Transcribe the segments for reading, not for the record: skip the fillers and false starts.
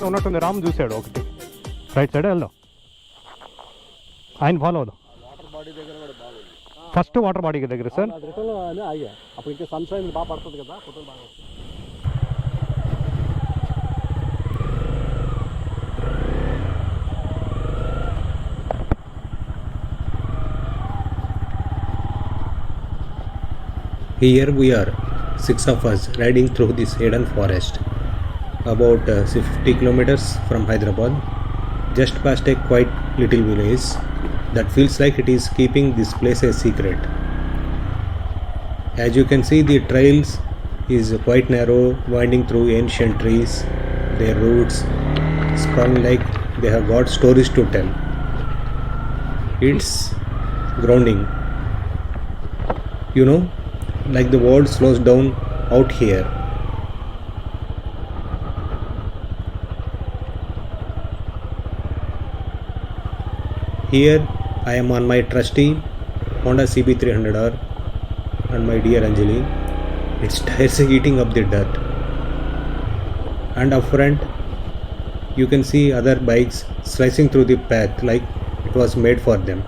ఉన్నట్టుంది. రామ్ చూశాడు ఒకటి. రైట్ సైడ్ వెళ్దాం. ఆయన ఫాలో అవుదాం. ఫస్ట్ వాటర్ బాడీ దగ్గర సార్. అప్పుడు ఇంకా సన్షైన్ బాగా పడుతుంది కదా, ఫోటోలు బాగా వస్తాయి. Here we are, 6 of us riding through this hidden forest, about 50 kilometers from Hyderabad, just past a quite little village that feels like it is keeping this place a secret. As you can see, the trails is quite narrow, winding through ancient trees, their roots sprawling like they have got stories to tell. It's grounding, you know, like the world slows down out here. Here I am on my trusty Honda CB300R and my dear Anjali. Its tires are eating up the dirt. And up front you can see other bikes slicing through the path like it was made for them.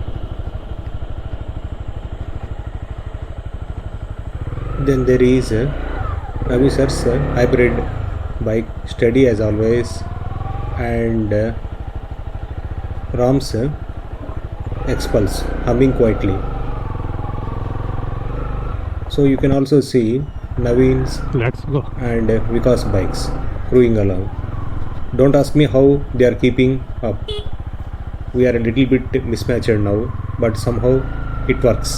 Then there is Ravi sir's hybrid bike, steady as always, and Ram's Expulse humming quietly. So you can also see Naveen's Let's go. and Vikas bikes cruising along. Don't ask me how they are keeping up. We are a little bit mismatched now, but somehow it works.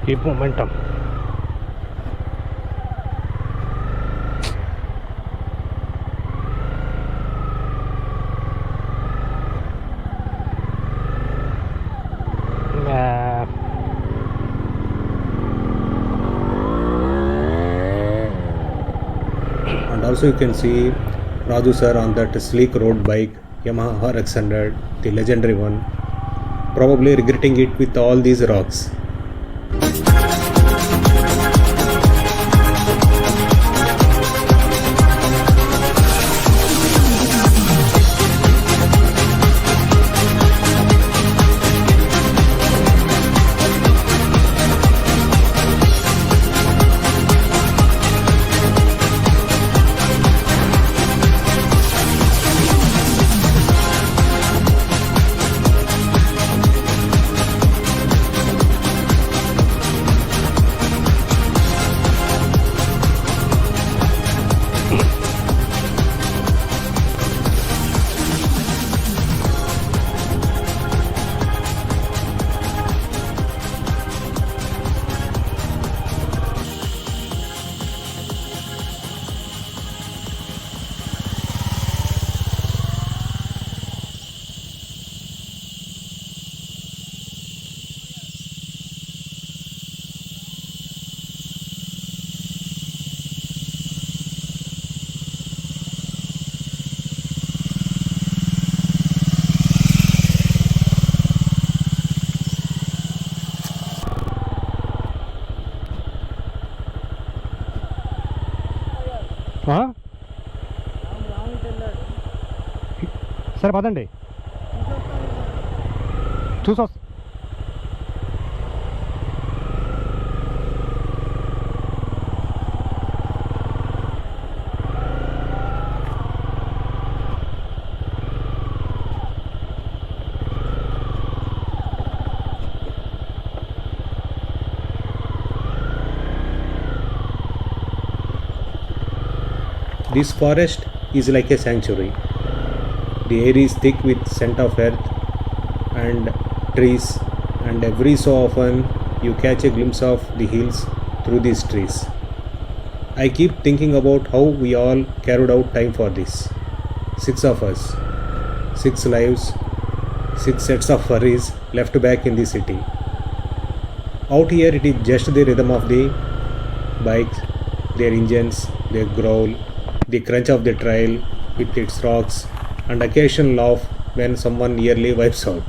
Keep momentum. And also you can see Raju sir on that sleek road bike Yamaha RX100, the legendary one, probably regretting it with all these rocks. సరే పదండి చూసా. This forest is like a sanctuary. The air is thick with scent of earth and trees, and every so often you catch a glimpse of the hills through these trees. I keep thinking about how we all carried out time for this. 6 of us, 6 lives, 6 sets of worries left back in the city. Out here it is just the rhythm of the bikes, their engines, their growl, the crunch of the trail with its rocks, and occasional laugh when someone nearly wipes out.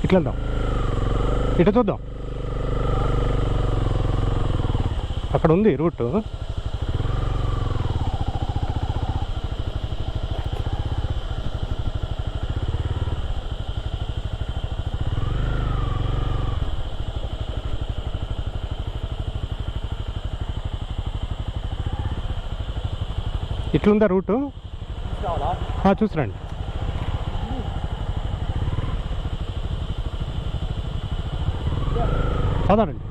ఇట్లా వెళ్దాం, ఇటు చూద్దాం. అక్కడ ఉంది route. ఇట్లుందా route? చూసిరండి. పదండి.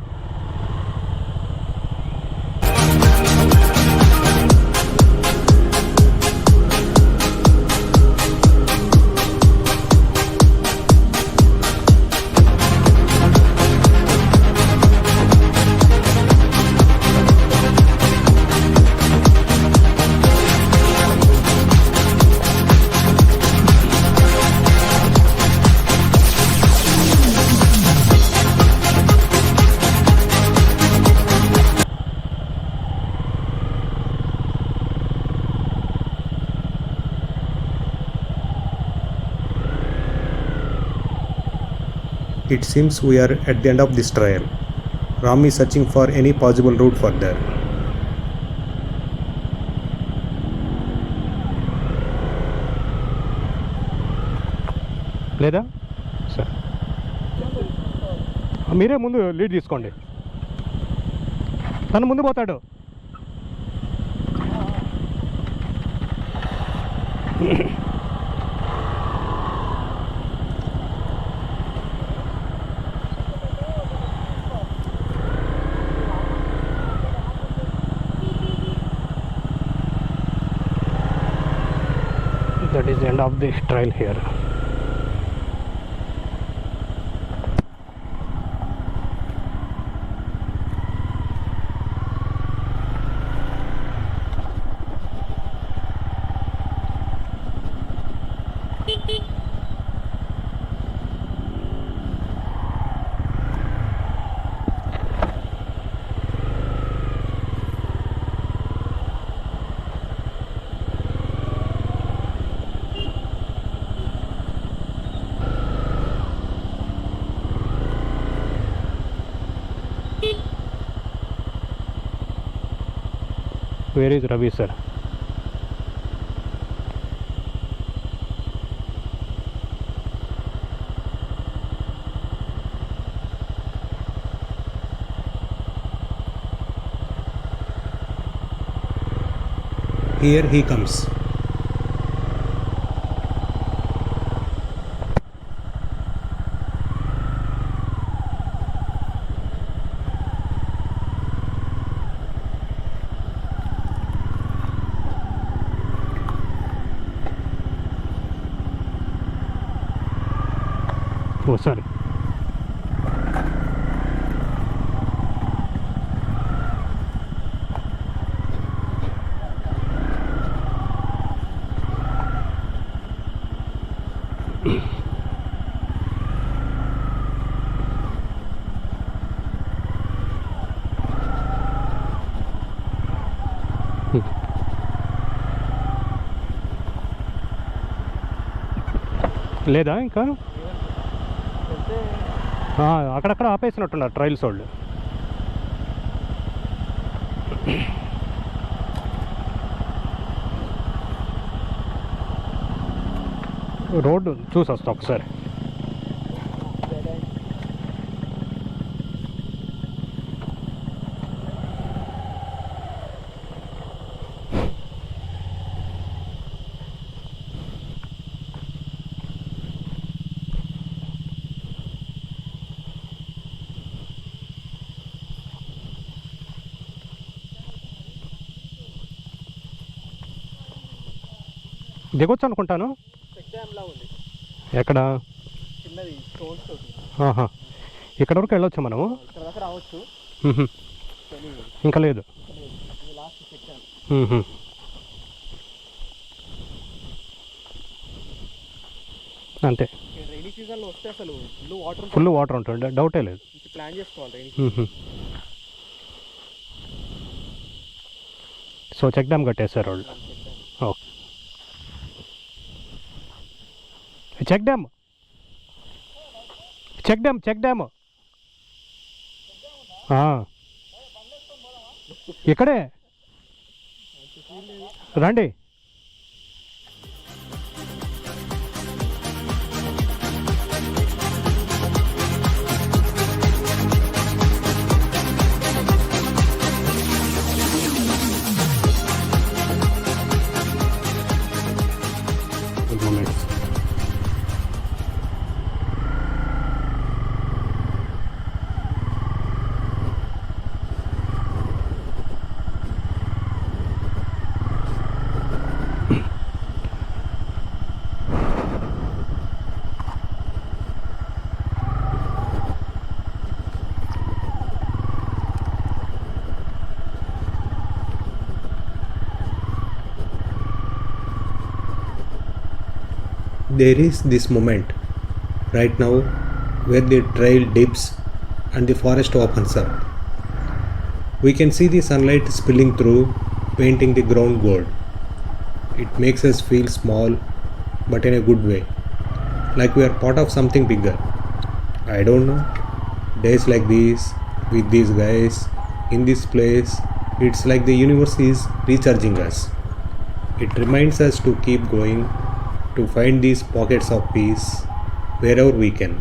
It seems we are at the end of this trail. Ram is searching for any possible route further. లేదా సరే, మీరే ముందు లీడ్ తీసుకోండి. తను ముందు పోతాడు. That is the end of the trail here. Where is Ravi sir? Here he comes. Oh, sorry. లేదా ఇంకా అక్కడక్కడ ఆపేసినట్టున్నారు ట్రైల్స్ వాళ్ళు. రోడ్డు చూసి వస్తా ఒకసారి. దిగొచ్చు అనుకుంటాను. డ్యామ్ లా ఉంది. ఎక్కడ? చిన్నది స్టోన్స్ తోటి. ఆహా. ఇక్కడ వరకు వెళ్ళొచ్చు మనము. ఇక్కడ దాకా రావచ్చు. కానీ ఇంకా లేదు. ఇది లాస్ట్ సెక్షన్. అంతే. రైనీ సీజన్లో వస్తే అసలు ఫుల్ వాటర్ ఉంటుంది, డౌటే లేదు. ప్లాన్ చేసుకోవాలి రైనీ. సో చెక్ డ్యామ్ కట్టేశారు వాళ్ళు. ఓకే. చెక్ డ్యామ్ ఇక్కడే రండి. There is this moment right now where the trail dips and the forest opens up. We can see the sunlight spilling through, painting the ground gold. It makes us feel small, but in a good way, like we are part of something bigger. I don't know, days like these, with these guys, in this place, it's like the universe is recharging us. It reminds us to keep going, to find these pockets of peace wherever we can.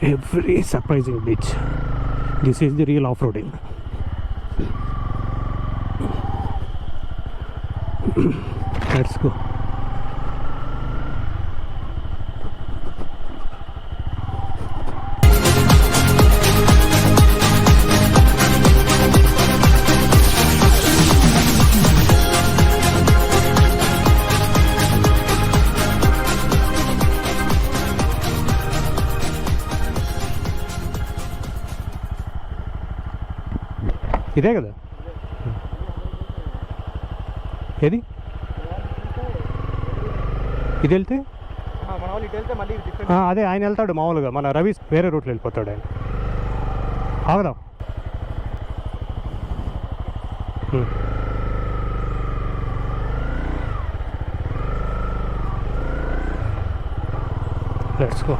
A very surprising beach. This is the real off-roading. Let's go. ఇదే కదా ఏది ఇది వెళ్తే మన వాళ్ళు ఇటు వెళ్తే మళ్ళీ అదే ఆయన వెళ్తాడు మామూలుగా, మన రవి వేరే రూట్లో వెళ్ళిపోతాడు ఆయన. ఆగదాం. Let's go.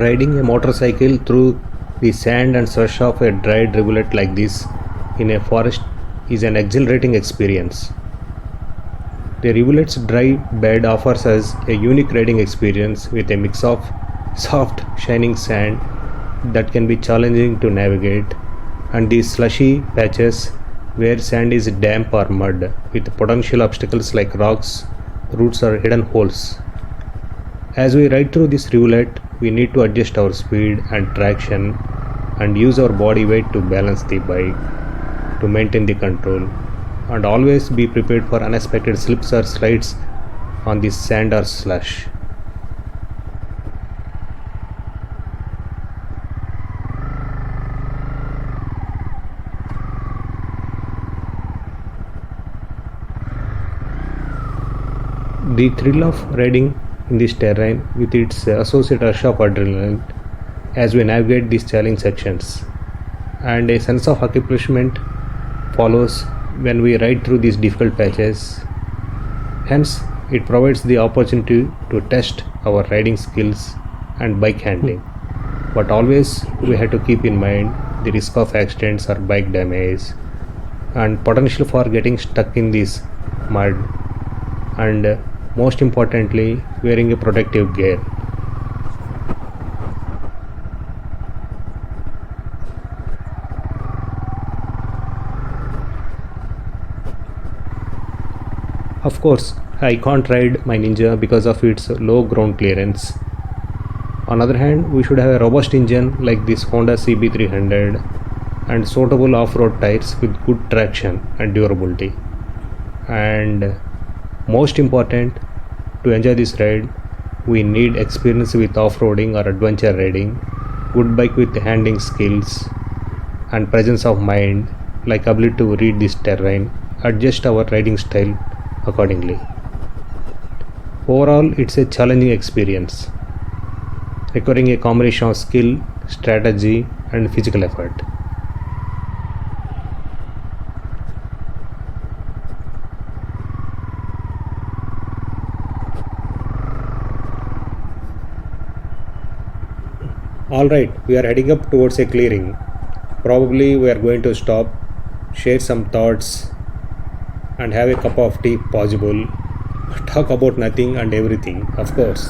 Riding a motorcycle through the sand and slush of a dried rivulet like this in a forest is an exhilarating experience. The rivulet's dry bed offers us a unique riding experience with a mix of soft, shining sand that can be challenging to navigate, and these slushy patches where sand is damp or mud with potential obstacles like rocks, roots, or hidden holes. As we ride through this rivulet, we need to adjust our speed and traction and use our body weight to balance the bike, to maintain the control, and always be prepared for unexpected slips or slides on the sand or slush. The thrill of riding in this terrain with its associated rush of adrenaline as we navigate these challenging sections, and a sense of accomplishment follows when we ride through these difficult patches. Hence, it provides the opportunity to test our riding skills and bike handling. But always we have to keep in mind the risk of accidents or bike damage and potential for getting stuck in this mud, and most importantly, wearing a protective gear. Of course, I can't ride my Ninja because of its low ground clearance. On the other hand, we should have a robust engine like this Honda CB300 and suitable off-road tires with good traction and durability. And most important, to enjoy this ride, we need experience with off-roading or adventure riding, good bike with handling skills, and presence of mind, like ability to read this terrain, adjust our riding style accordingly. Overall, it's a challenging experience, requiring a combination of skill, strategy, and physical effort. Alright, we are heading up towards a clearing. Probably we are going to stop, share some thoughts, and have a cup of tea possible. Talk about nothing and everything, of course.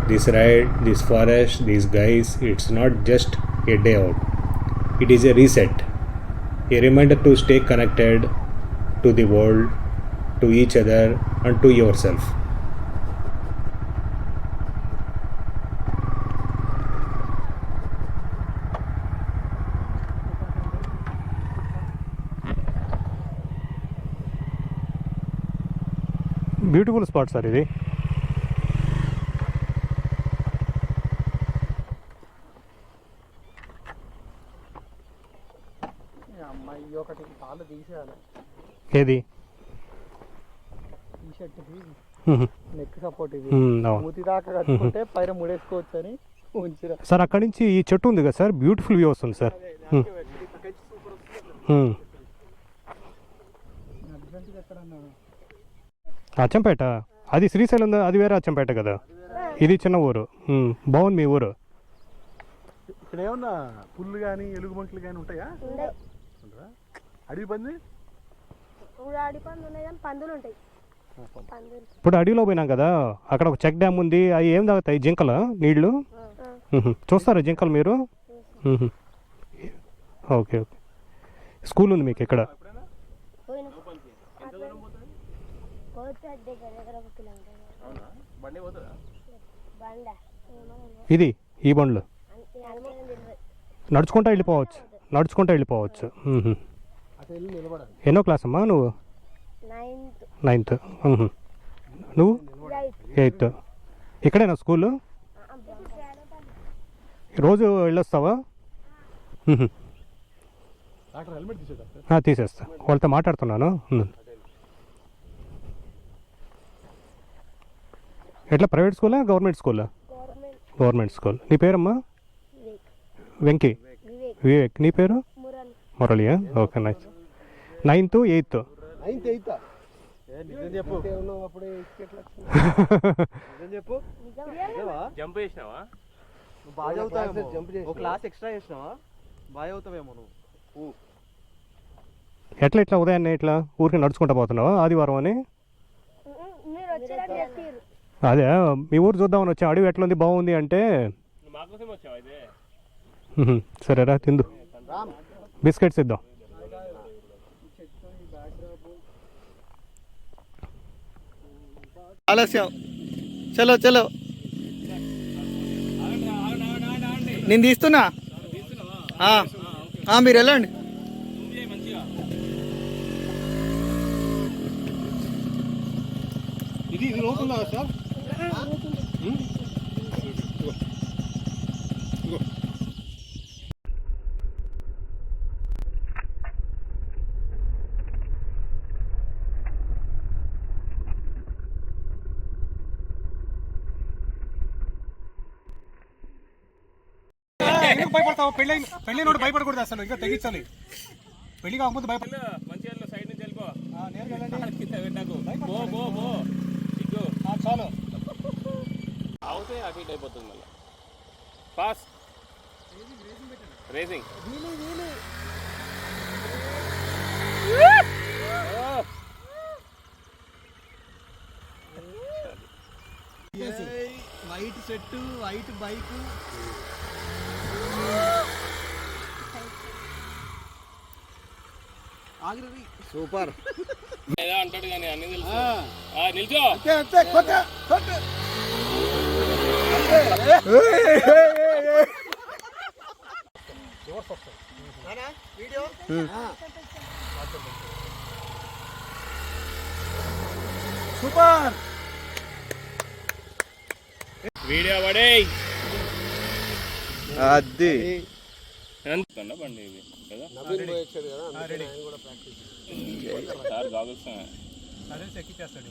This ride, this forest, these guys, it's not just a day out. It is a reset. A reminder to stay connected to the world, to each other, and to yourself. Beautiful spot sir ఇది. అమ్మాయి ఒకటి కాళ్ళు తీసేయాలి. ఏది tea షర్ట్కి neck support ఇది మూతి దాకా కట్టుకుంటే పైన ముడేసుకోవచ్చు అని ఉంచిరా సార్. అక్కడి నుంచి ఈ చెట్టు ఉంది కదా సార్, బ్యూటిఫుల్ వ్యూ వస్తుంది సార్. అచ్చంపేట అది శ్రీశైలం, అది వేరే అచ్చంపేట కదా, ఇది చిన్న ఊరు. బాగుంది మీ ఊరు. ఇక్కడ ఏమన్నా పుల్లు కానీ ఎలుగుబంట్లు కానీ ఉంటాయా? అడవి పంది ఇప్పుడు అడవిలో పోయినాం కదా, అక్కడ ఒక చెక్ డ్యామ్ ఉంది. అవి ఏం తాగుతాయి? జింకల నీళ్లు చూస్తారా జింకలు మీరు? Okay okay. స్కూల్ ఉంది మీకు ఇక్కడ? ఇది ఈ బండ్లు నడుచుకుంటా వెళ్ళిపోవచ్చు, నడుచుకుంటా వెళ్ళిపోవచ్చు. ఎన్నో క్లాస్ అమ్మా నువ్వు? 9th. నువ్వు 8th. ఇక్కడేనా స్కూలు? రోజు వెళ్ళొస్తావా? తీసేస్తా, వాళ్ళతో మాట్లాడుతున్నాను. ఎట్లా ప్రైవేట్ స్కూలా గవర్నమెంట్ స్కూలా? Government school. నీ పేరమ్మా? వెంకీ. వివేక్. నీ పేరు? మురళియా? Okay, nice. 9th, 8th. ఎట్లా ఉదయాన్నే ఇట్లా ఊరికి నడుచుకుంటా పోతున్నావా ఆదివారం అని? అదే మీ ఊరు చూద్దామని వచ్చా, అడవి ఎట్లుంది బాగుంది అంటే. సరేరా తిందు, బిస్కెట్స్ ఇద్దాం. ఆలస్యం, చలో చలో, నేను తీస్తున్నా, మీరు వెళ్ళండి. ఇది లోపల సార్. భయపడతావు? పెళ్ళైనోడు భయపడకూడదు అసలు, ఇంకా తెగించాలి. పెళ్లి కాకపోతే భయపడ. మంచిగా సైడ్ నుంచి వెళ్ళిపో, చాలు అవుతే అటు ఇటు అయిపోతుంది మళ్ళీ. Fast racing. White set, white bike. Super అంటాడు కానీ అన్ని తెలుసు. నిల్చో. సూపర్ వీడియో పడే అది బండి ఇది కదా. Sir goggles ఎక్కిచ్చేస్తాడు.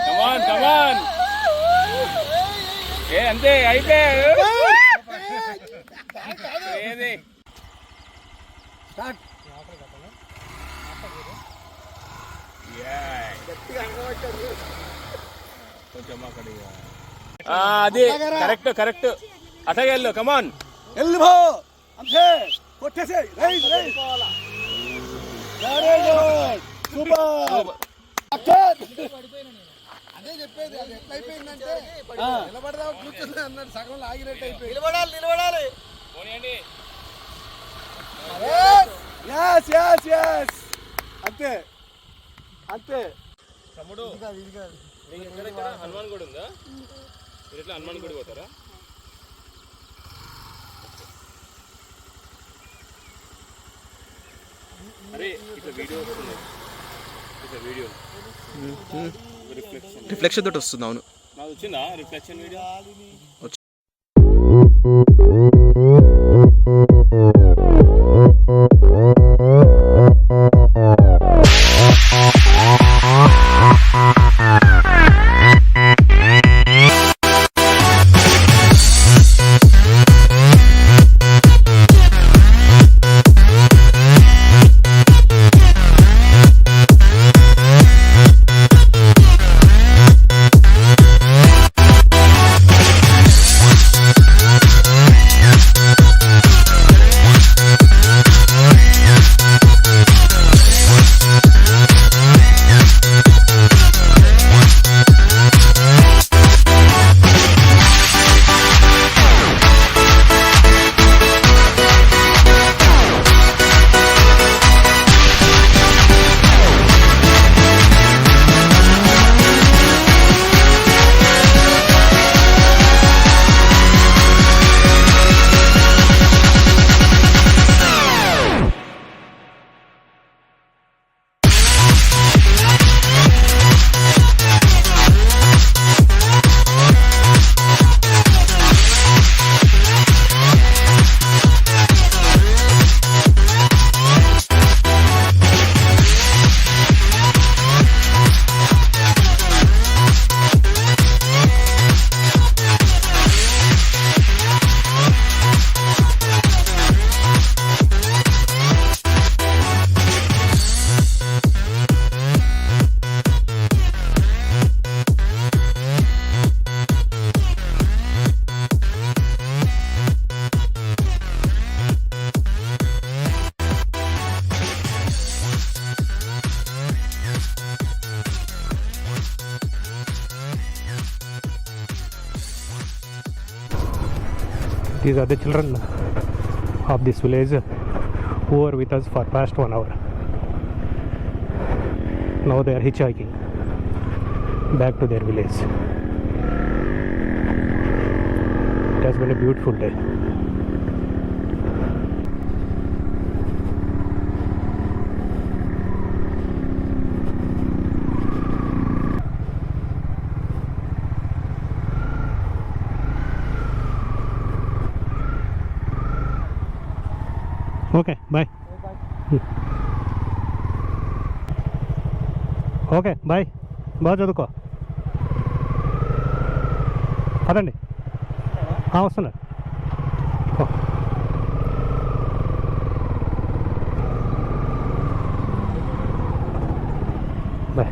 కమాన్ కమాన్, ఏ అంతే అయిపోయాడు. ఏది కొంచెం అక్కడ అది కరెక్ట్ కరెక్ట్. అట్లాగే వెళ్ళు, కమాన్ వెళ్ళు బో, అంతే కొట్టేసే. Right right, very good, super. అదే చెప్పేది, అది ఎట్లా అయిపోయిందంటే నిలబడదా కూర్చుంది అన్నాడు, సగంలో ఆగినట్టు అయిపోయింది. నిలబడాలి నిలబడాలి. అంతే అంతే. తమ్ముడు హనుమాన్ గుడి ఉందా? మీరు ఎట్లా హనుమాన్ గుడి పోతారా? అరే ఇట్లా వీడియో వస్తుంది, ఇట్లా వీడియో రిఫ్లెక్షన్ తోటి వస్తుంది. అవును, నాకు వచ్చిందా reflection video? These are the children of this village who were with us for past 1 hour. Now they are hitchhiking back to their village. It has been a beautiful day. Okay, bye. Okay bye, బాగా చదువుకో. పదండి, వస్తున్నా. Bye.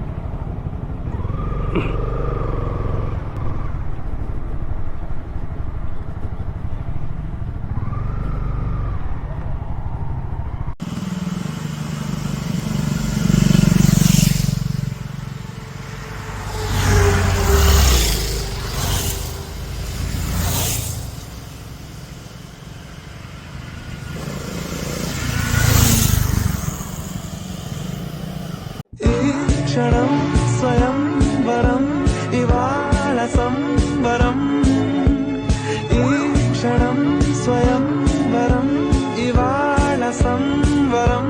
క్షణం స్వయంవరం ఇవాళ సంబరం ఈ క్షణం స్వయంవరం ఇవాళ సంబరం